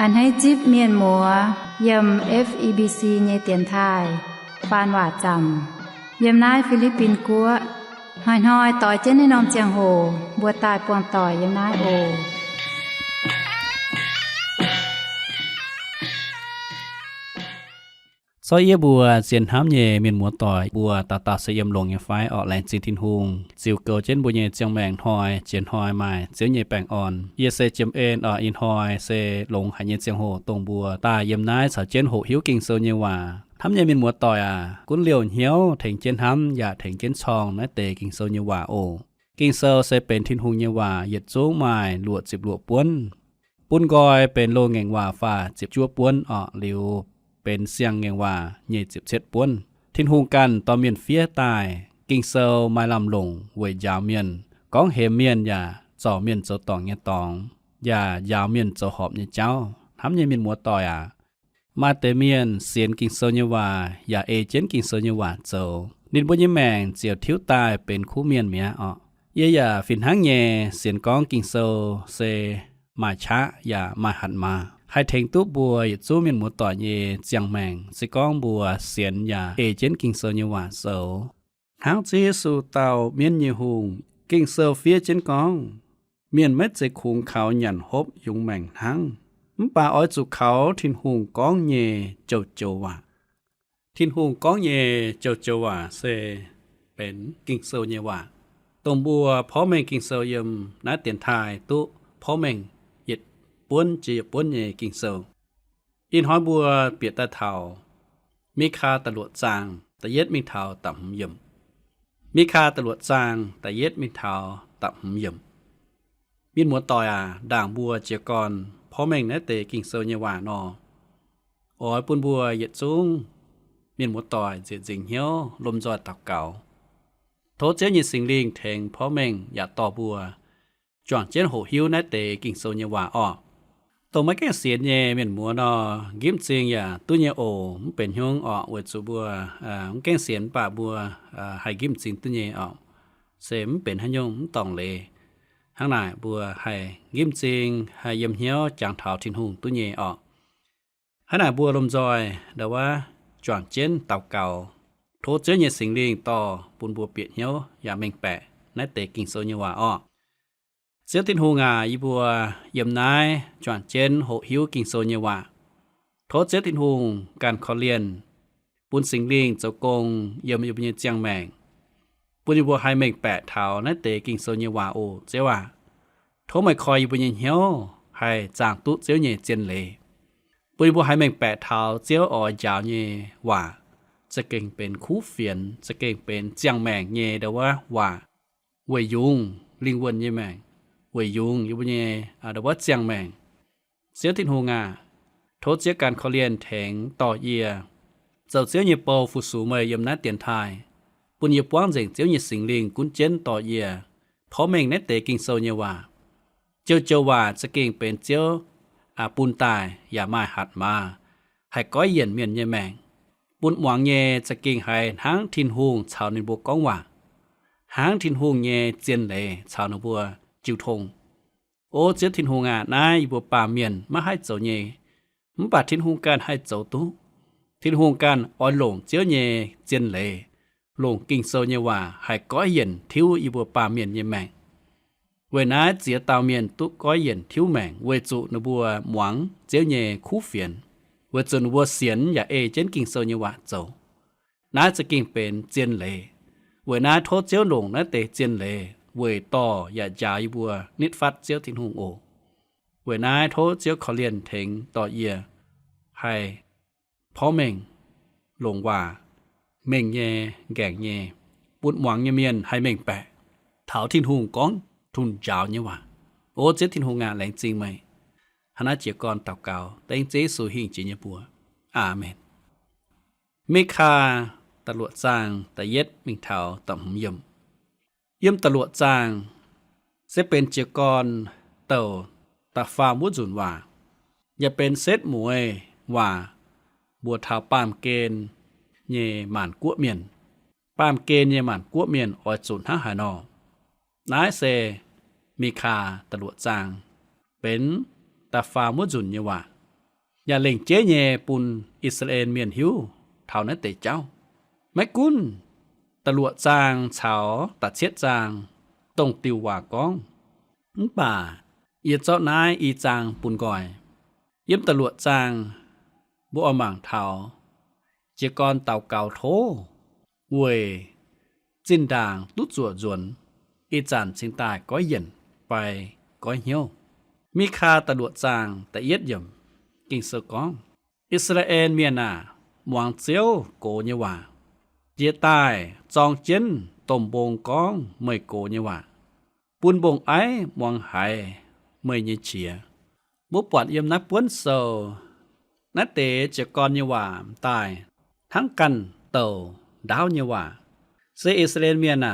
อันให้จิบเมียนหมัวยำ FEBC เยเตียนทายปานว่าจำยำนายฟิลิปปินกัวหอยต่อยเจนในนอมเจียงโหบัวตายปวงต่อยยำนายโอซอยเยบัวเสียนห้ำเยเมียนหมัวต่อยบัวตาเสียมลงเยไฟออกแรงจีทินหุงจิวเกเจนบัวเยเจียงแมงหอยเจียนหอยใหม่เจียวเยแปงอ่อนเยเซเจียมเอ็นออกอินหอยเซลงหายเยเจียงโหตรงบัวตาเยมนายสาวเจนโหหิวกิ่งโซเยว่าทำเยเมียนหมัวต่อยกุนเหลียวเหี่ยวถึงเจนห้ำอย่าถึงเจนชองนะเตกิ่งโซเยว่าโอกิ่งโซเซเป็นทินหุงเยว่าเหยียดจูงไม้ลวดจิบลวดป้วนปุ้นกอยเป็นโลแงงว่าฟ้าจิบจั่วป้วนออกเหลียวเป็นเสียงเงงว่าเย่จิบเช็ดป้วนทินหูกันตอเมียนเฟียตายกิ่งเซลมาลำลงเวยยาวเมียนก้องเหมเมียนอย่าจ่อเมียนโจตองเงตองอย่ายาวเมียนโจหอบเงเจ้าทำเยเมียนมัวต่อยมาเตเมียนเสียนกิ่งเซลเยว่าอย่าเอเจนกิ่งเซลเยว่าโจนินบุญยแมงเจียวทิ้วตายเป็นคู่เมียนเมียเยอย่าฟินหังเยเสียนก้องกิ่งเซลเซมาช้าอย่ามาหันมาให้เทงตู้บัวจู้เมียนหมูต่อเยเจียงแมงสิก้องบัวเสียนยาเอเจนกิ่งเซลเยว่าโซหางจีสู่เต่าเมียนเยหุงกิ่งเซลเฟียเจนก้องเมียนเม็ดใจคุงเขาหยันฮบยุงแมงทั้งป่าอ้อยจุเขาทินหุงก้องเยเจ้าโจว่าทินหุงก้องเยเจ้าโจว่าเซเป็นกิ่งเซลเยว่าตรงบัวพ่อแมงกิ่งเซลยมนาเตียนทายตุพ่อแมงป้วนจีป้วนเยกิ่งเซลอินหอยบัวเปียตาเทามีคาตะลวดจางตะเย็ดมีเทาต่ำหย่ำมีคาตะลวดจางตะเย็ดมีเทาต่ำหย่ำมีหมัวต่อยด่างบัวเจียกรพ่อแม่งเนเตกิ่งเซลเยว่านออ้อยปุนบัวเหยียดสูงมีหมัวต่อยเจียจิงเหี้ยวลมจอยตักเก่าโทษเจ้าหญิงสิงลิงแทงพ่อแม่งอย่าต่อบัวจวนเจนโหหิวเนเตกิ่งเซลเยว่าอ้อตัวไม่แก่เสียนเย่เหมือนหมัวนอยิ้มจริงอย่าตุ้ยโอมันเป็นห้องออกเวทสูบัวมันแก่เสียนป่าบัวให้ยิ้มจริงตุ้ยออกเสมเป็นหันยงตองเลข้างหน้าบัวให้ยิ้มจริงให้ยิ้มเหี้ยวจางเท้าทิ้งหุงตุ้ยออกข้างหน้าบัวลมจอยแต่ว่าจวนเจนเต่าเก่าโทษเจ้าเนี่ยสิงลิงต่อปูนบัวเปียกเหี้ยวอย่าเม่งแปะในเตะกิ่งโซเยว่าออกเสียตินหูงาอีบัวเยี่ยมนายจวนเจนโหหิวกิ่งโซเยว่าโทษเสียตินหูการขอเรียนปุนสิงลิงเจ้ากงเยี่ยมอยู่บนเจียงแมงปุนอีบัวให้เม่งแปะเท้าในเตะกิ่งโซเยว่าโอเจ้าว่าโทษไม่คอยอยู่บนเหี้ยวให้จางตุเจ้าเนี่ยเจนเลยปุนอีบัวให้เม่งแปะเท้าเจ้าอ่อยาวเนี่ยว่าจะเก่งเป็นคู่เฟียนจะเก่งเป็นเจียงแมงเนี่ยแต่ว่าเวยยุงลิงวนเนี่ยแมงเวยยุงอยู่บนเย่แต่ว่าเจียงแมงเสียทินหูงาโทษเสียการเขาเรียนแทงต่อเยียเจ้าเสียเยปอฟุสูเมยยมนาเตียนทายปุญญป้วงเจงเจ้าเยสิงลิงกุนเจนต่อเยียเพราะแมงในเตกิ่งโซเยว่าเจ้าว่าจะเก่งเป็นเจ้าปุนตายอย่ามาหัดมาให้ก้อยเย็นเมียนเยแมงปุนหวังเยจะเก่งให้หางทินหูงชาวนิบก้องว่าหางทินหูงเยเจียนเลยชาวนบัวจิวทงโอเจ้าทินหงนายบัวป่าเมียนมาให้เจ้าเย่มป่าทินหงการให้เจ้าตู้ทินหงการอ่อนลงเจ้าเย่เจียนเลยลงกิ่งโซเยว่าให้ก้อยเย็นทิวอีบัวป่าเมียนเยแมงเวนาเจียตาวเมียนตุก้อยเย็นทิวแมงเวจุนบัวหวังเจ้าเย่คู่เฟียนเวจุนบัวเสียนอย่าเอเจนกิ่งโซเยว่าเจ้าน่าจะกิ่งเป็นเจียนเลยเวนาโทษเจ้าลงนะเตเจียนเลยเวยต่ออย่าจ่ายบัวนิดฟัดเจียวทิ้งหงโอเวยนายโทษเจียวเขาเรียนเถงต่อเยียให้พ่อเม่งลงว่าเม่งแย่แก่งแย่ปุดหวังเมียนให้เม่งแปะเถาทิ้งหงก้องทุนจาวเนี่ยว่าโอเจียวทิ้งหงงานแหลงจริงไหมฮานาเจียกรเต่าเก่าแต่งเจสู่หิงจีเนปัวอาเมนเมคาตะลวดจางตะเย็ดมิงเถาต่ำหยมเยี่ยมตะลวดจางเสเป็นเจียกรเต่าตาฟามุจุนว่าอย่าเป็นเซตหมวยว่าบัวเท้าปามเกณฑ์เย่หมานกัวเมียนปามเกณฑ์เย่หมานกัวเมียนออยจุนหานอนายเซมีคาตะลวดจางเป็นตาฟามุจุนเยว่า อย่าเล่งเจ๊แย่ปุนอิสราเอลเมียนหิวเท่านั้นแต่เจ้าแม่กุนตะลวดจางเฉาตัดเช็ดจางตรงติวว่ากองป่าเอียเจ้านายอีจางปุนก่อยเยี่ยมตะลวดจางบ่เอาหม่างเท่าเจกอนเต่าเก่าโทเวยจินด่างตุจั่วจวนอีจานชิงตายก้อยเย็นไปก้อยเหี่ยวมีคาตะลวดจางแต่เอียดย่ำกิ่งเสือกองอิสราเอลเมียนาหวังเจียวโกเยว่าเจียตายจองเจนต้มบงกองไม่โกเยว่าปุนบงไอมวงหายไม่เยเฉียบุปผาเยี่ยมนักป้วนโซนักเตะจะกรเยว่าตายทั้งกันเต่าดาวเยว่าเซอิสราเอลเมียนา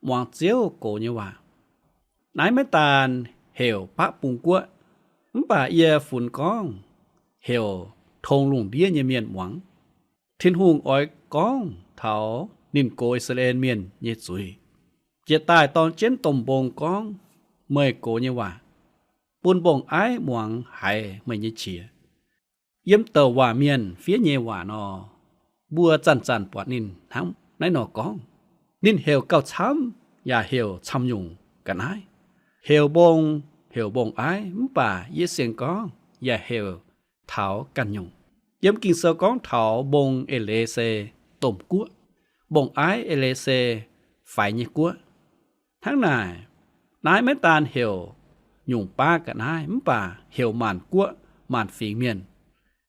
หวังเจียวโกเยว่านายไม่ตาลเหวพระปุงกัวป่าเอียฝุ่นกองเหวทงลุงเดียเยเมียนหวังทินหุงอ้อยกองเถานินโกอิสราเอลเมียนเยซุยเจตายตอนเจนต้มบงกองเมยโกเยว่าปุนบงไอหวังหายไม่เยเฉียเยี่ยมเตอว่าเมียนเฟียเยว่านอบัวจันจันปวดนินทั้งในหนอกองนินเหวเก้าช้ำอย่าเหวช้ำยุงกันไอเหวบงไอมป่าเยเสียงกองอย่าเหวเถากันยุงเยี่ยมกิ่งเสือกองเถาบงเอเลเซต้มกัวบงไอเอเลเซไฟเยกัวทั้งนายไม่ตาลเหวยุงป้ากันไอมป่าเหวหมานกัวหมานฝีเมียน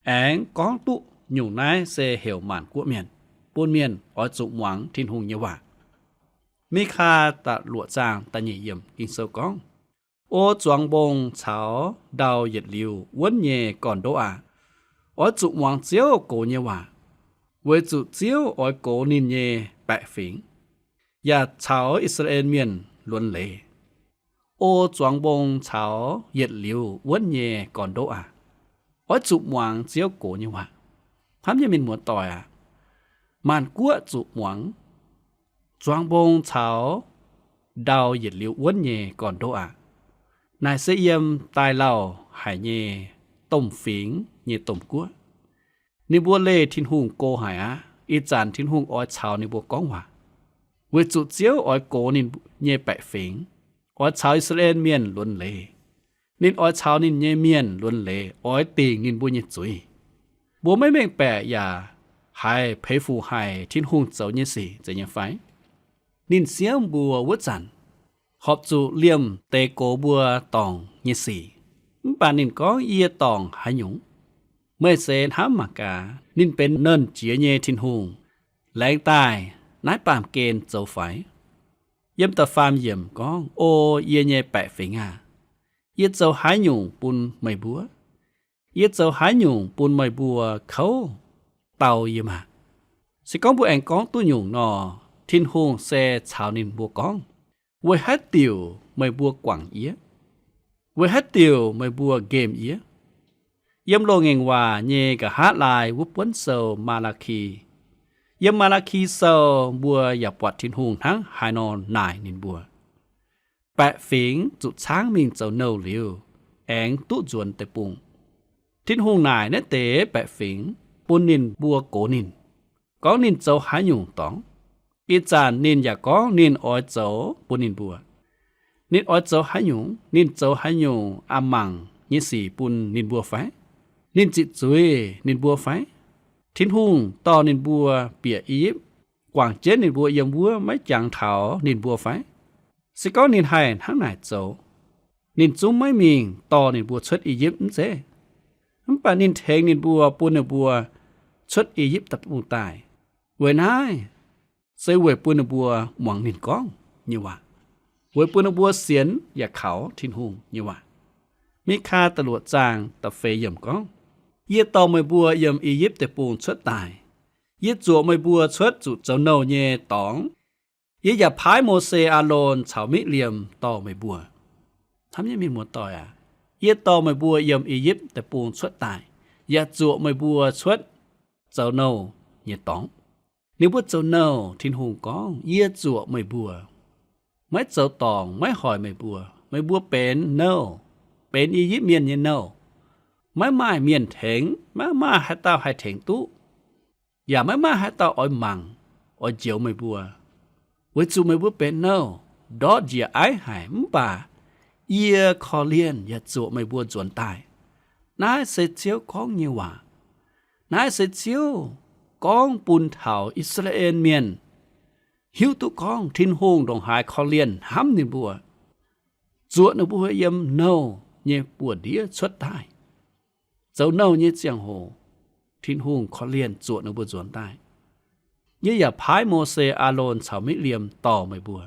แองกองตุอยู่นายเซเหวหมานกัวเมียนปูนเมียนอ้อยจุหวังทินหงเยว่ามีคาตะหลวจางตะหยี่เยี่ยมกิงเซกองโอจวงบงเฉาดาวเหยียดลิววนเยก่อนโดอาอ้อยจุหวังเจียวโกเยว่าเวจุเจียวอ้อยโกนินเยแปะฝิงอย่าเฉาอิสราเอลเมียนล้วนเลโอจวงบงเฉาเหยียดลิววนเยก่อนโดอาอ้อยจุหวังเจียวโกเยว่าทำยังเป็นหมวดต่อยมันกัวจุหวังจวงบงเฉาดาวเหยียดลิววนเยก่อนโดอานายเสียมตายเล่าหายเยต้มฝิงเยต้มกัวนิบัวเล่ทินหุงโกหายอีจานทินหุงอ้อยเฉาในบัวก้องว่าเวจุเจียวอ้อยโกนินเยแปะฝิงอ้อยเฉาอิสราเอลเมียนล้วนเลนินอ้อยเฉานินเยเมียนล้วนเลอ้อยติงนินบัวเยจุยบัวไม่แม่งแปะอย่าหายเพฟูหายทินหุงเจ้าเยสีจะยังไฟนินเสียมบัววัจันขอบจูเลี่ยมเตโกบัวตองเยสีป่านินก็เอียตองหายุงเมื่อเซนหามากานินเป็นเนินเจียเยทินหุงแรงตายนายปามเกณฑ์เจ้าไฟเยี่ยมตะฟามเยี่ยมก้องโอเอียเยแปะฝิงเอียเจ้าหายุงปุนไม่บัวเอียเจ้าหายุงปุนไม่บัวเขาเต่าเยี่ยมาสิก้องบัวแองก้องตู้ยุงนอทินหงเซชาวนินบัวกองเวฮัดติวไม่บัวกว่างเอียเวฮัดติวไม่บัวเกมเอียเยี่ยมโลงเองว่าเยกะฮาลายวุปวนเซลมาลาคีเยี่ยมมาลาคีเซลบัวอย่าปวดทินหงทั้งหายนอนนายนินบัวแปะฝิงจุดช้างมิงเจ้าเนาหลิวแองตุจวนแต่ปุงทินหงนายเนเตแปะฝิงปุนนินบัวโกนินก้องนินเจ้าหายุงตองอีจานนินอยากก้องนินอ้อยเจ้าปุนินบัวนินอ้อยเจ้าหายุงนินเจ้าหายุงอามังยี่สี่ปุนนินบัวไฟนินจิตจุยนินบัวไฟทินหุงต่อนินบัวเปียอีบกว่างเจนนินบัวยังบัวไม่จางเถานินบัวไฟสิก้อนินไฮทั้งไหนเจ้านินจุ้มไม่มีต่อนินบัวชดอียิปต์เจ้น้ำป่านินเทงนินบัวปุนบัวชดอียิปต์ตับปูตายเวนายเซเวปุนบัวหวังนินก้องนี่ว่าเวปุนบัวเสียนอย่าเขาทินหุงนี่ว่ามีคาตะลวดจางตะเฟยย่ำก้องเยี่ยตอไม่บัวย่ำอียิปต์แต่ปูนชดตายเยี่ยจั่วไม่บัวชดจุดเจ้าเนาเยตองเยี่ยอย่าพายโมเสอาโลนชาวมิเลียมต่อไม่บัวทำยังมีหมวดต่อยเยี่ยตอไม่บัวย่ำอียิปต์แต่ปูนชดตายอย่าจั่วไม่บัวชดเจ้าเนาเยตองนี่บัวเจ้าเนาทินหงก้องเยี่ยจั่วไม่บัวไม่เจ้าตองไม่หอยไม่บัวเป็นเนาเป็นอียิปต์เมียนเยเนา ไม่มาเมียนเถงมาให้เต้าให้เถงตู้อย่าไม่มาให้เต้าอ้อยมังอ้อยเจียวไม่บัวไว้จูไม่บัวเป็นเนาดอดอย่าไอ้หายมป่าเอียคอเลียนอย่าจูไม่บัวจวนตายนายเสเจียวของเยว่านายเสเจียวกองปุนเถาอิสราเอลเมียนหิวตุกองทินโฮงดงหายคอเลียนห้ำนิบัวจวนนบัวยำเนาเยปวดเดียชดตายเจ้าเนาเยเจียงโหทินโฮงคอเลียนจวนนบัวจวนตายเยอย่าพายโมเสอาโรนชาวมิเลียมต่อไม่บัว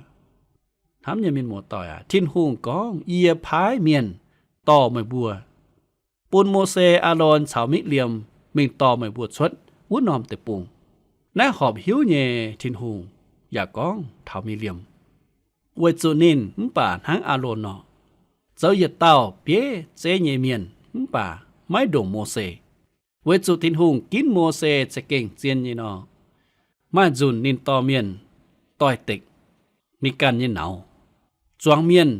ทำยังมีหมดต่อยทินโฮงกองเอียพายเมียนต่อไม่บัวปุนโมเสอาโรนชาวมิเลียมมิงต่อไม่บัวชดวุ้นนอมแต่ปุงนายหอบหิวเยทินโฮงอย่ากองเท่ามิเลียมเวจูนินป่าทั้งอาโรนเนาะเจ้าอย่าเต้าเปียเจเยเมียนป่าไม่ดงโมเสเวจูทินโฮงกินโมเสจะเก่งเจียนยี่เนาะมาจุนนินต่อเมียนต้อยติกมีการยินเหนาจวงเมียน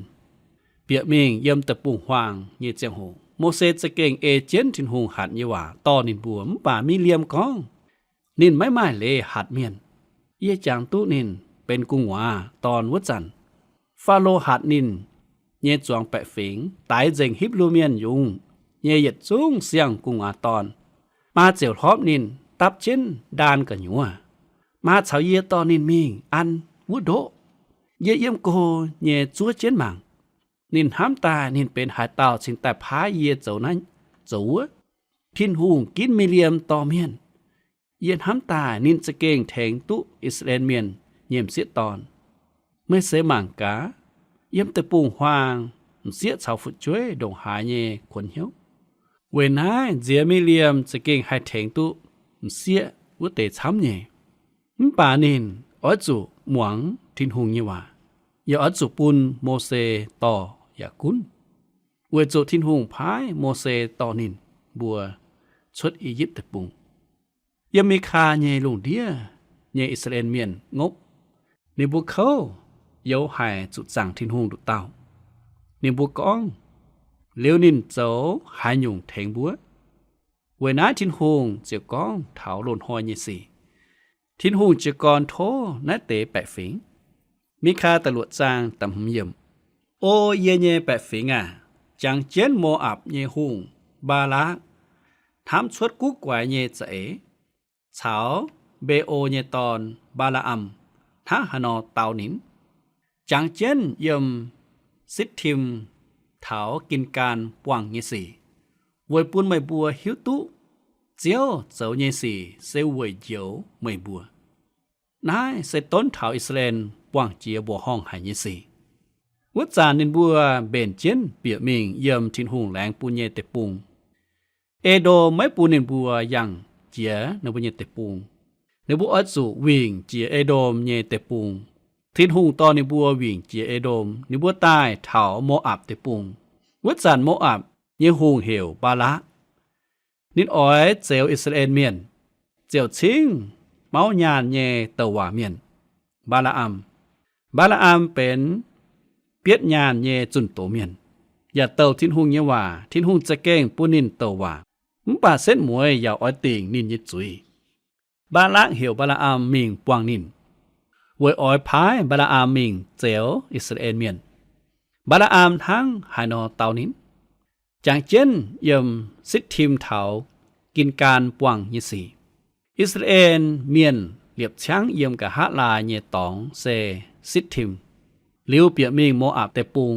เปียเมงเยี่ยมตะปุงหวางเยเจียงโหโมเสจะเก่งเอเจนทินโฮงหัดยี่ว่าต่อนินบัวป่ามีเลียมกองนินไม่เลหัดเมียนเยี่ยจางตู้นินเป็นกุงหวาตอนวัจันฟาโลหัดนินเยจวงแปะฝิงตายเจงฮิบลูเมียนยุงเยหยัดสูงเสียงกุงหวาตอนมาเจียวทอบนินตับเช่นดานกันอยู่มาเฉาเยตอนนินมิงอันวุโดเยี่ยมโกเยจัวเจนมังนินห้ามตานินเป็นหายเต่าสิงแต่พาเยเจ้านั้นเจ้าทินหูงกินมิเลียมต่อเมียนเย็นห้ามตานินจะเก่งแทงตุอิสราเอลเมียนเยี่ยมเสียตอนไม่เสมังกาเยี่ยมแต่ปูงหวางเสียชาวฟุดช่วยดงหายเยคนเหี้ยวเวนายเจียมิเลียมจะเก่งให้แทงตุเสียวุเตช้ำเยป่านินอจูหมวงทินหงยี่ว่าอย่าอจูปุนโมเสต่ออย่ากุนเวจูทินหงพายโมเสต่อนินบัวชดอียิปต์ตะปุงยังมีคาเยลุงเดียเยอิสราเอลเมียนงบในบุกเขาเย้าหายจุดสั่งทินหงดุเต้าในบุกกองเลี้ยวนินเจ้าหายยุงแทงบัวเวน้าทินหงเจียกองเถาหล่นหอยเยสีทินหงเจียกอนโทนัดเตะแปะฝิงมีคาตลวดจางตำหำเยี่ยมโอเยแปะฝิงจังเจนโมอับเยหงบาลาทำชดกุ๊กไว้เยเจเฉาเบโอเยตอนบาลาอัมท้าฮานอเตาหนินจังเจนเยี่ยมซิดทิมเถากินการป่วงเยสีเวยปุนไม่บัวหิวตุเจียวเจ้าเยสีเซเวยเจียวไม่บัวนายเซต้นเถาอิสราเอลป่วงเจียบัวห้องหายเยสีวัดจานนินบัวเบนเจนเปียมิงเยี่ยมทินหุงแหลงปุญเยเตปุงเอโดไม่ปูนินบัวยังเจียนบุญเยเตปุงในบัวอัจุวิ่งเจียเอโดมเยเตปุงทินหุงตอนในบัววิ่งเจียเอโดมในบัวใต้เถาโมอับเตปุงวัดจานโมอับเยหุงเหวบาละนินอ้อยเจลอิสราเอลเมียนเจียวชิงเมาญานเยเตวาเมียนบาลาอัมเป็นเปียดญานเยจุนโตเมียนอย่าเต่าทินหุงเยว่าทินหุงจะเก้งปูนินเต่าว่าป่าเส้นมวยอย่าอ้อยติงนินยิจุยบาละเหี่ยวบาลาอัมมิงปวงนินเวยอ้อยพายบาลาอัมมิงเจลอิสราเอลเมียนบาลาอัมทั้งไฮนอเตานินจางเจนเยี่ยมซิดทิมเถากินการปวงยิสีอิสราเอลเมียนเลียบช้างเยี่ยมกับฮะลาเยตองเซซิดทิมลิวเปียมิงโมอับแต่ปุง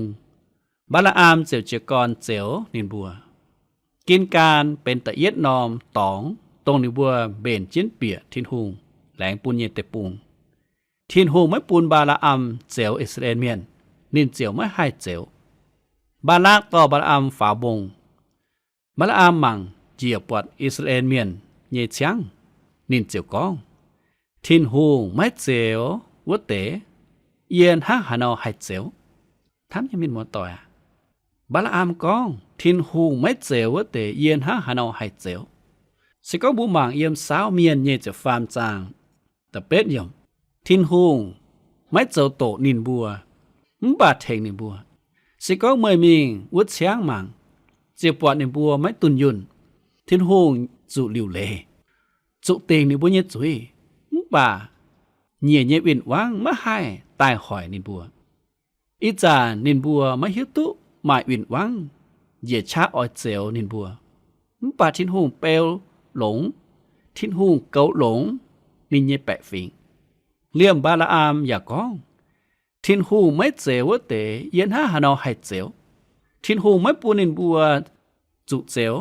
บาลาอามเจียวเจกรเจียวนินบัวกินการเป็นตะเย็ดนอมตองตรงนินบัวเบนจิ้นเปียทินหุงแหลงปุญเยแต่ปุงทินหุงไม่ปูนบาลาอัมเจียวอิสราเอลเมียนนินเจียวไม่ให้เจียวบาลากต่อบาลาอัมฝาบงบาลาอัมมังเจียวปวดอิสราเอลเมียนเยช้างนินเจียวกองทินหุงไม่เจียววัดเตเย็นฮานอให้เจียวทำยังมีหมดต่อบาลาอัมกองทินหุงไม่เจียววัดเตเย็นฮานอให้เจียวสิก็บุมังเยี่ยมสาวเมียนเยจะฟาร์มจางแต่เป็ดยมทินหุงไม่เจียวโตนินบัวบาดเทงนินบัวสิก็เมื่อมิงวัดเชียงมัง เจียปวดในบัวไม่ตุนยุนทิ้นห้องจุหลิวเลจุเตงในบัวเยจุยป่าเงี่ยเยวินวางมาให้ตายหอยนินบัวอีจานินบัวมาหิวตุหมายวินวังเหยียดชาอ้อยเจียวนินบัวป่าทิ้นห้องเปลหลงทิ้นห้องเกาหลงนินเยแปะฟิงเลี่ยมบาลาอามอย่ากองทิ้นห้องไม่เจียวเตะเย็นห้าหานอให้เจียวทิ้นห้องไม่ปูนินบัวจุเจียว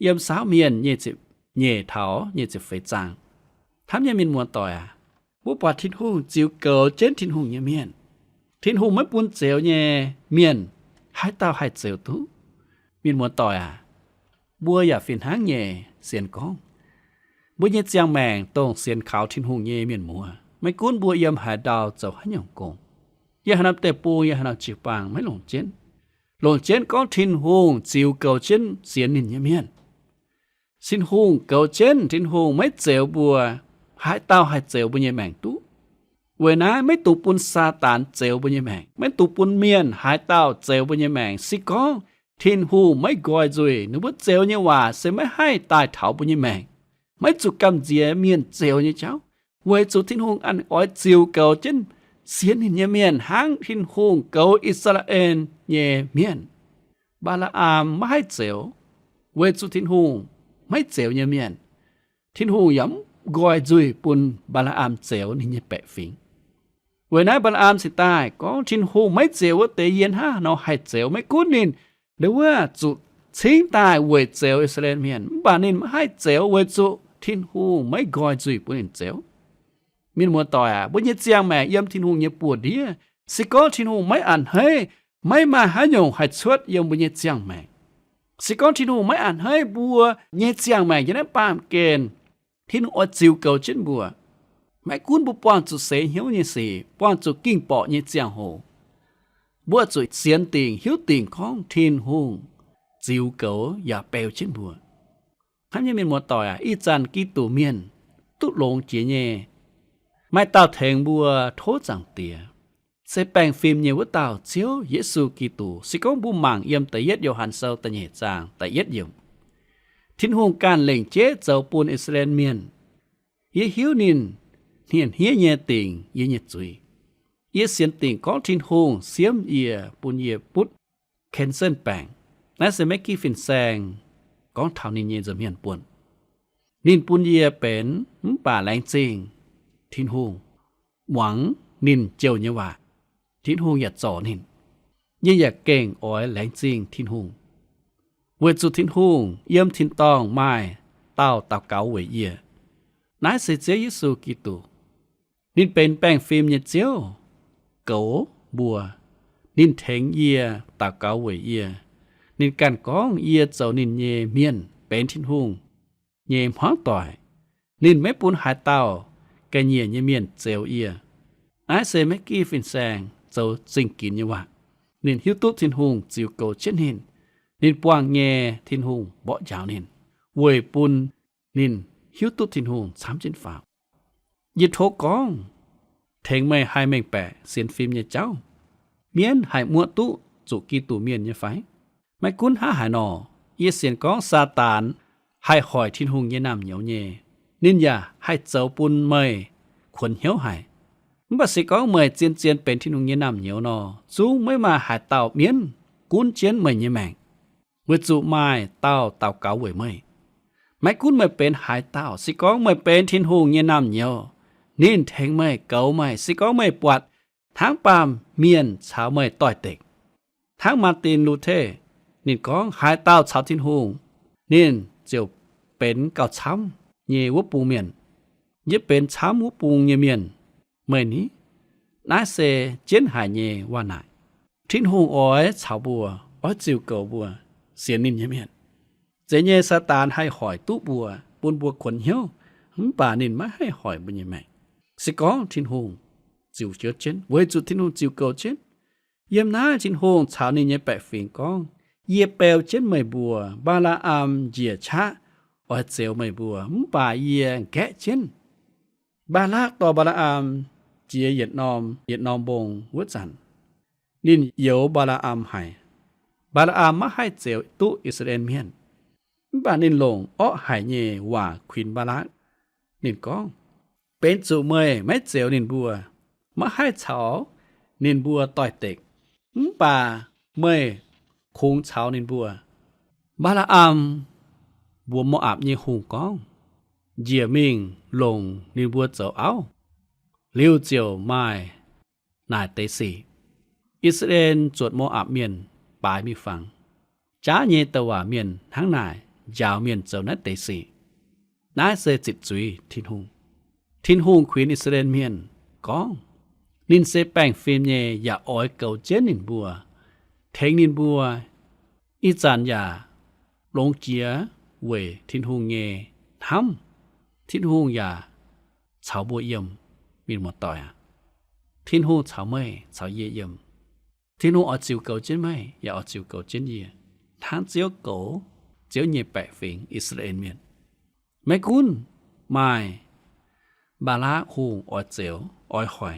เยี่ยมสาวเมียนเย่จิเย่เถาเย่จิเฟยจางทำยังมีมัวต่อยบุปผาทิ้นห้องจิวเกิลเจนทิ้นห้องเย่เมียนทิ้นห้องไม่ปูนเจียวเย่เมียนให้เต้าให้เจียวตุมีมัวต่อยบัวอย่าฟินหางเย่เสียนกองบัวเย่เจียงแมงตรงเสียนขาวทิ้นห้องเย่เมียนมัวไม่กุ้นบัวเยี่ยมหาดาวเจ้าให้หยองกงอย่าหันเตปูอย่าหันจิปางไม่หลงเจนหลงเจนก็ทิ้นห้องจิวเกิลเจนเสียนนินเย่เมียนสินห้องเกิลเจนทิ้นห้องไม่เจียวบัวหายเต้าหายเจียวบัวเย่แมงตุเวนะไม่ตุปุนซาตานเจียวบุญยแมงไม่ตุปุนเมียนหายเต้าเจียวบุญยแมงสิก้องทินหูไม่กอยจุยนึกว่าเจียวเนี่ยว่าเสไม่ให้ตายเถาบุญยแมงไม่จุกำเจียเมียนเจียวเนี่ยเจ้าเวจุทินหูอันอ้อยเจียวเก่าจนเสียนหินเมียนหางทินหูเก่าอิสราเอลเยเมียนบาลาอามไม่ให้เจียวเวจุทินหูไม่เจียวเมียนทินหูย้ำกอยจุยปุนบาลาอามเจียวนี่เนี่ยแปะฟิงเวลาบาลาอามสิตายก็ทินหูไม่เจียวเตเย็นห้าเนาให้เจียวไม่กุ้นนินหรือว่าจุทิ้งตายเวเจียวอิสราเอลเมียนบานินไม่ให้เจียวเวจุทินหูไม่กอยจุยปุนเจียวมีมัวต่อยบุญเจียงแม่เยี่ยมทินหูเนี่ยปวดเดียสิก็ทินหูไม่อ่านให้ไม่มาหาโยงให้ชวดเยี่ยมบุญเจียงแม่สิก็ทินหูไม่อ่านให้บัวเยี่ยเจียงแม่ยังได้ปามเกณฑ์ทินหูอดจิวเก่าเช่นบัวไม่กุ้นบุปผาจุเสียหิวเนี่ยสิปอนจุกิ่งปอเนี่ยเจียงโหบัวจุเสียนติงหิวติงของทินหูจิวเก่าอย่าเปลวเช่นบัวทำยังมีมัวต่อยอีจันกีตูเมียนตุลงเจียเน่ไม่เต่าแทงบัวโทจังเตียเสแปงฟิล์มเยว่าเต่าเจียวเยซูกีตูสิก้องบุมังเยี่ยมแต่เย็ดโยฮันเซลแต่เยจางแต่เย็ดยมทินหูการเล่งเจ๊เจ้าปูนอิสราเอลเมียนเยหิวนินเฮียนเฮียเยติงเยเยจุยเยเสียนติงก็ทินหงเสียมเอียปุนเยปุดเคนเซนแปงและเสเมกี้ฟินแซงก็เท่านินเยจะเมียนป่วนนินปุนเยเป็นป่าแรงจริงทินหงหวังนินเจียวเยว่าทินหงอย่าจ่อนินเยอยากเก่งอ้อยแรงจริงทินหงเวจุทินหงเยี่ยมทินตองไม้เต้าเก่าเวเยนายเสียเจเยซูกิตูนินเป็นแป้งฟิล์มเยเจียวเก๋าบัวนินเถงเยียตาเก๋าเวยเยียนินการก้องเยียเจ้านินเยเมียนเป็นทิ้นหุงเยมห้องต่อยนินไม่ปูนหายเต้าแกเยียเมียนเจียวเยียนายเสไม่กี้ฟินแซงเจ้าสิงกินเยวะนินหิวตุทิ้นหุงจิวโกเช่นหินนินปวางเงทิ้นหุงเบาะยาวนินเวยปุนนินหิวตุทิ้นหุง3จินฝากยิดโทกองเทงไม่ให้แมงแปะเสียนฟิล์มเนี่ยเจ้าเมียนหายมัวตุจุกีตูเมียนเนี่ยไฟไม่กุ้นหาหายนอเยเสียนกองซาตานให้หอยทิ้นหุงเยน้ำเหนียวเยนินยาให้เจ้าปุนเมยขวนเหี่ยวหายบัดสิกองเมยเจียนเป็นทิ้นหุงเยน้ำเหนียวนอจูไม่มาหายเต่าเมียนกุ้นเจียนเมยเยแมงเวจุไม้เต่าเก่าเวยเมยไม่กุ้นเมยเป็นหายเต่าสิกองเมยเป็นทิ้นหุงเยน้ำเหนียวนินแทงไม่เก่าไม่สิก็ไม่ปวดทั้งปามเมียนชาวไม่ต่อยเต็กทั้งมาตินลูเทนินก้องหายเต้าชาวทินหงนินเจียวเป็นเก่าช้ำเยวปูเมียนเยเป็นช้ำวปูเยเมียนเมื่อนี้นายเซเจนหายเยว่านายทินหงอ้อยชาวบัวอ้อยจิวเก่าบัวเสียนินเยเมียนเจเยสตานให้หอยตู้บัวปุนบัวขนเหี่ยวป่านินมาให้หอยบุญยังไงสิกองทินหงจิวเจือเจนเวจุทินหงจิวเก่าเจนเยี่ยมน้าทินหงชาวนี้เนี่ยแปะฟิงกองเยี่ยเปลเจนไม่บัวบาลาอามเจียชะอดเซลไม่บัวป่าเยี่ยแกะเจนบาลากต่อบาลาอามเจียเหยียดนอมบงวัดจันนินเยวบาลาอามหาย บาลอามมาให้เจียวตุอิสราเอลเมียนบานินลงอ้อหายเยว่าควินบาลักนินก้องเป็นจุเมยไม่เจียวนินบัวมาให้เฉานินบัวต่อยเต็กป่าเมยคงเฉานินบัวบาลอามบัวมออาบเยหูก้องเจียมิงลงนินบัวเจ้าเอาลิวเจียวไม้นายเตสีอิสราเอลจวดโมอาบเมียนปลายมีฟังจ้าเยตะว่าเมียนทั้งนายยาวเมียนเจ้านัดเตสีนายเสจิตจุยทินหุงควีนอิสราเอลเมียนก้องนินเซแป้งฟิล์มเยอย่าอ้อยเก่าเจนนินบัวเทงนินบัวอีจานยาลงเจียเวทินหุงเยทำทินหุงยาเฉาบัวเยี่ยมมีหมดต่อยทินหุงเฉาไม่เฉาเยี่ยมทินหุงเอาจิวเก่าเจนไม่อย่าเอาจิวเก่าเจนเยี่ยทั้งเจียวเก่าเจียวเย่แปะฟิงอิสราเอลเมียนไม่กุนไม่บาลาหุงอ้อยเจียวอ้อยหอย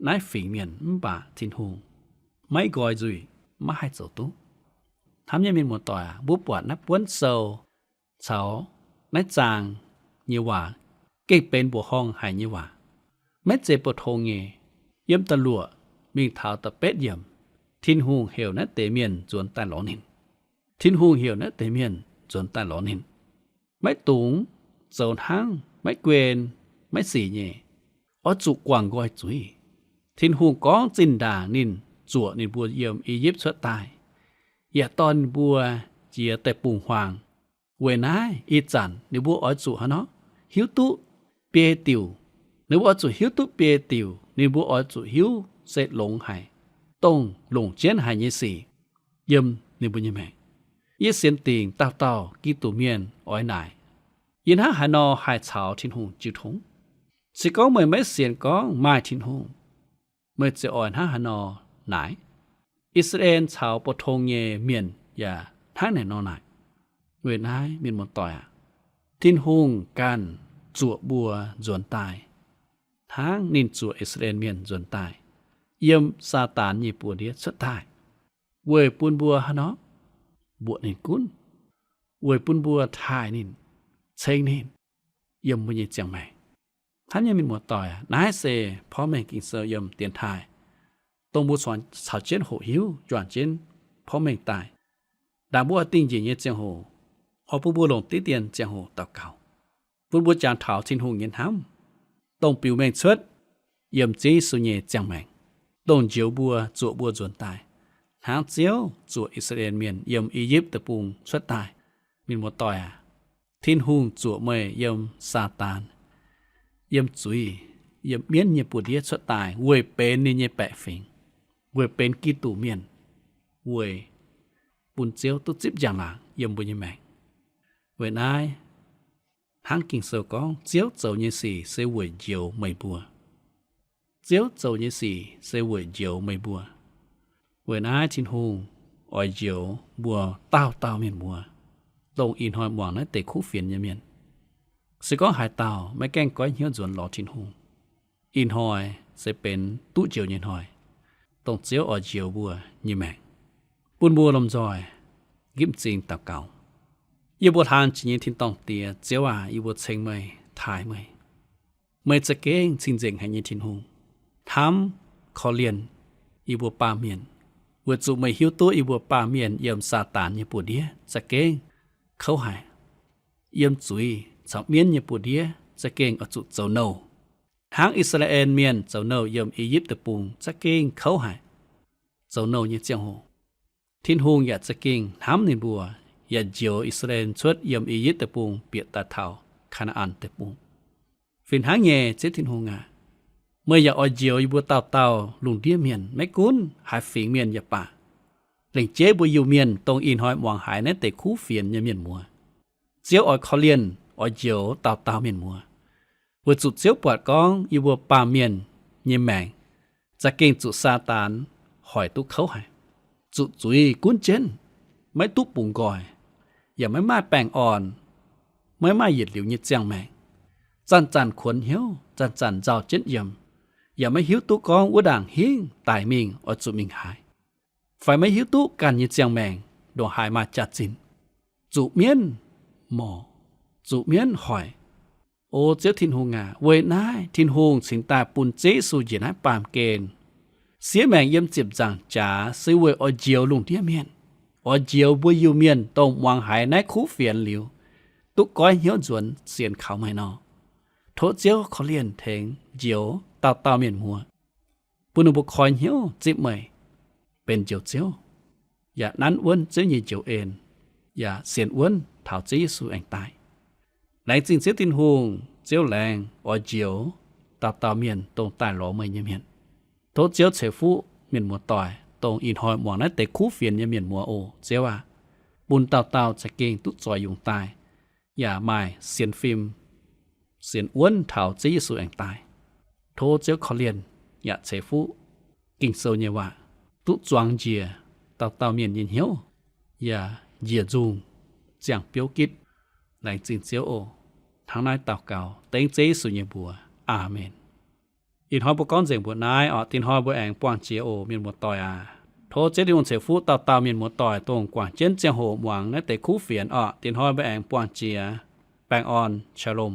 นายฟิงเมียนบ่าทินหุงไม่ก่อยจุยมาให้เจ้าตู้ทำยังมีหมดต่อยบุบปวดนับวันเซาเฉานายจางเยว่าเก่งเป็นบัวห้องหายเยว่าไม่เจ็บปวดทงเงยเยี่ยมตะลัวมีเท้าตะเป็ดเยี่ยมทินหุงเหี่ยวนัดเตเมียนจวนใต้หลอนินทินหุงเหี่ยวนัดเตเมียนจวนใต้หลอนินไม่ตุงเจ้าทั้งไม่เกวนไม่สีเย่อ้อจุกวางก้อยจุยทินหุงก้องจินดานินจั่วนินบัวเยี่ยมอียิปต์เสตายอย่าตอนบัวเจียแต่ปุ่งหวางเวนายอีจันนิบัวอ้อจุฮะเนาะหิวตุเปียติวนิบัวอ้อจุหิวตุเปียติวนิบัวอ้อจุหิวเสร็จหลงหายต้องหลงเจียนหายเยสีเยี่ยมนิบุญยแม่เยเสียนติงเต้ากีตุเมียนอ้อยนายยินหาหานอหายเฉาทินหุงจิวทงสิก้องเมื่อไม่เสียนก้องไม่ทินหุงเมื่อจะอ่อนหาหานอไหนอิสราเอลเฉาปทงเยเมียนอย่าท่านไหนนอไหนเวนายมีนหมดต่อยทินหุงกันจั่วบัวจวนตายทั้งนินจั่วอิสราเอลเมียนจวนตายเยี่ยมซาตานญี่ปุ่นเดียสุดท้ายเวยปุนบัวฮะเนาะบัวนินกุนเวยปุนบัวทายนินเชงนินเยี่ยมมุญเจียงใหม่ท่านยังมีหมดต่อยนายเซพ่อแม่กินเซเยี่ยมเตียนทายตรงบัวสอนชาวเจนโหหิวจวนเจนพ่อแม่ตายดาบัวติ้งเยี่ยเจียงโหเอาปูบัวลงตีเตียนเจียงโหตะเก่าปุนบัวจานเถาทินหงเย็นห้ำตรงปิวแมงชุดเยี่ยมจีสุเยเจียงใหม่ตรงเจียวบัวจั่วบัวจวนตายหางเจียวจั่วอิสราเอลเมียนเยี่ยมอียิปต์ตะปุงชุดตายมีหมดต่อยทินหุงจั่วเมยเยี่ยมซาตานเยี่ยมจุยเยี่ยมเมียนเยี่ยปวดเดียชุดตายเวยเป็นนี่เยี่ยแปะฟิงเวยเป็นกีตูเมียนเวยปุ่นเจียวตุ๊จิบอย่างหลังเยี่ยมบุญยี่แมงเวนายหางกิ่งเสือกองเจียวเจ้าเยี่ยสี่เสวยเจียวไม่บัวเจียวเจ้าเยี่ยสี่เสวยเจียวไม่บัวเวนายทินหุงอ้อยเจียวบัวเต้าเมียนบัวตรงอินหอยหวังนั้นเตะคู่เฟียนเมียนสิก็หายเต้าไม่แกล้งก้อยเหี้ยจวนหล่อทินหุงอินหอยเสเป็นตู้เจียวเย็นหอยตรงเจียวอ้อยเจียวบัวยี่แมงปุ่นบัวลมจอยกิมจิงตะเก่ายี่บัวทานจีนทินตองเตียเจียวยี่บัวเชงไม่ทายไม่จะเก่งจริงๆให้ยี่ทินหุงทำขอเรียนยี่บัวปาเมียนวัวจุไม่หิวตัวยี่บัวปาเมียนเยี่ยมซาตานยี่ปวดเดียจะเก่งเขาหายเยี่ยมจุยสาวเมียนยี่ปวดเดียจะเก่งเอาจุเจ้าโนทางอิสราเอลเมียนเจ้าโนเยี่ยมอียิปต์ตะปุงจะเก่งเขาหายเจ้าโนยี่เจียงโหทินหุงอยากจะเก่งทำนินบัวอย่าเจียวอิสราเอลชดเยี่ยมอียิปต์ตะปุงเปียตาเท้าคานาอันตะปุงฟินหางเย่เจทินหุงเมื่ออยากอ้อยเจียวบัวเต่าลุงเดียเมียนไม่กุนหายฝีเมียนอย่าป่าเหล่งเจ๊บัวอยู่เมียนตรงอินหอยหวังหายในแต่คู่เฟียนอย่าเมียนมัวเจียวอ้อยเขาเลียนอ้อยเจียวเต่าเมียนมัวบัวจุดเจียวปวดก้องอยู่บัวป่าเมียนเยี่ยมแมงจะเก่งจุดซาตานหอยตุกเขาหายจุดจุยกุ้นเจนไม่ตุกปุ่งก่อยอย่าไม่มาแปลงอ่อนไม่มาเหยียดเหลียวยิดเจียงแมงจันขวนเหี้ยวจันเจ้าเจนเยี่ยมอย่าไม่หิวตุกองวัวด่างหิ้งตายมิงอดจุมิงหาย ไฟไม่หิวตุกันยิเจียงแมงดวงหายมาจัดจินจุเมียนหมอจุเมียนหอยโอเจ้าทินหงงาเวนายทินหงสิงตาปุนเจสู่เย็นให้ปามเกณฑ์เสียแมงเยี่ยมเจ็บจังจ๋าซื้อเวอเจียวลุงเทียเมียนอเจียวบุยอยู่เมียนตรงวางหายในคูเฟียนหลิวตุกก้อยเหี่ยวจวนเสียนเขาไม่นอโทเจียวเขาเลียนเทงเจียวเต่าเมียนมัวปุนุบุคอยเหี่ยวจิบเมยเป็นเจียวเจียวอย่านั้นอ้วนเจียวหยีเจียวเอ็นอย่าเสียนอ้วนเท่าจีสู่แองตายไหนจริงเสียตินหงเจียวแรงอเจียวเต่าเมียนตรงใต้หลอเมยเมียนโทเจียวเฉฟูเมียนมัวต่อยตรงอินหอยหมวงนั้นแต่คู่เฟียนเมียนมัวโอเจียวว่าบุญเต่าจะเก่งตุจอยยุงตายอย่าไม่เสียนฟิล์มเสียนอ้วนเท่าจีสู่แองตายโทเจียวเขาเลียนอย่าเฉฟูกิ่งโซเนว่าตุจวงเจียเต่าเมียนยินเหี่ยวอย่าเหยียจุงเจียงเปียวกิดไหลจินเจียวโอทางนายเต่าเก่าเต็งเจสุญญบัวอาเมนอินหอยปกรณ์เสียงบัวนายออกตินหอยบัวแองปวงเจียโอเมียนบัวต่อยอาโทเจดิวนเสฟูเต่าเมียนบัวต่อยตรงกว่าเจนเจียงโหหวังในแต่คู่เฟียนออกตินหอยบัวแองปวงเจียแปงออนชะลม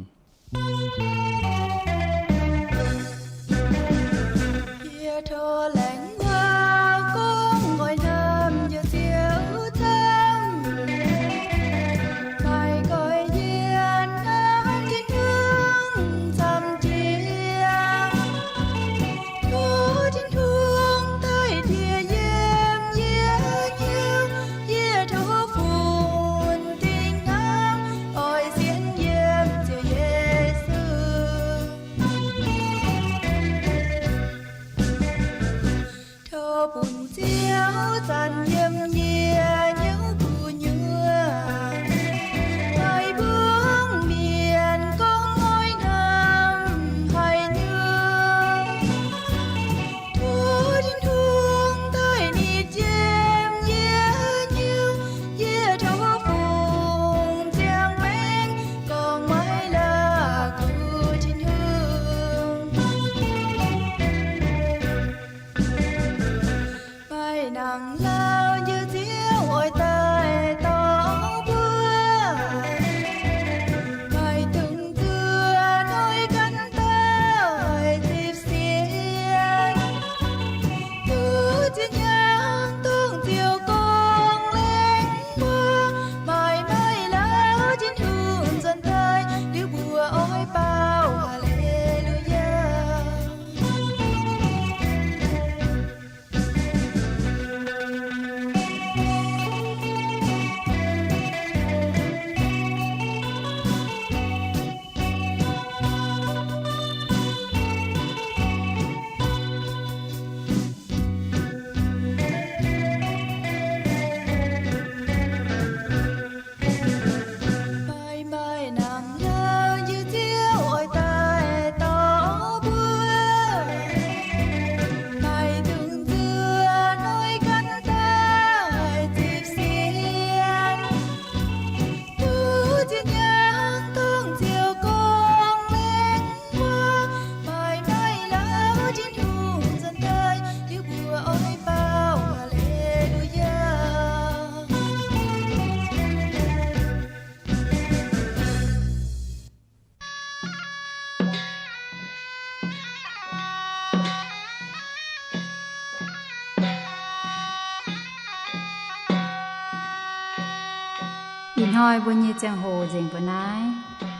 อินหอยบนยีเจียงโหเจียงปนาย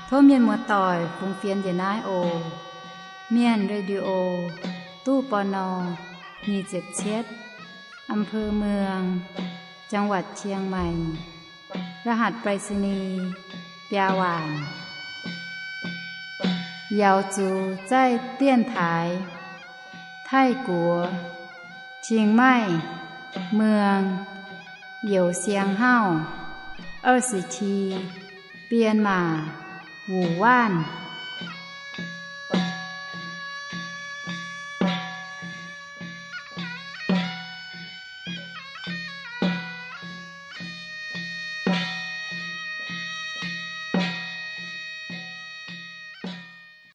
โทเมียนมัวต่อยฟุงเฟียนเยนายโอเมียนเรดิโอตู้ปน277อำเภอเมืองจังหวัดเชียงใหม่รหัสไปรษณีย์ปยาหวานยาวจูใจเตี้ยนถายไทกัวเชียงใหม่เมืองเหยียวเสียงเฮ้า20ทีเปลี่ยนมาหูว่าน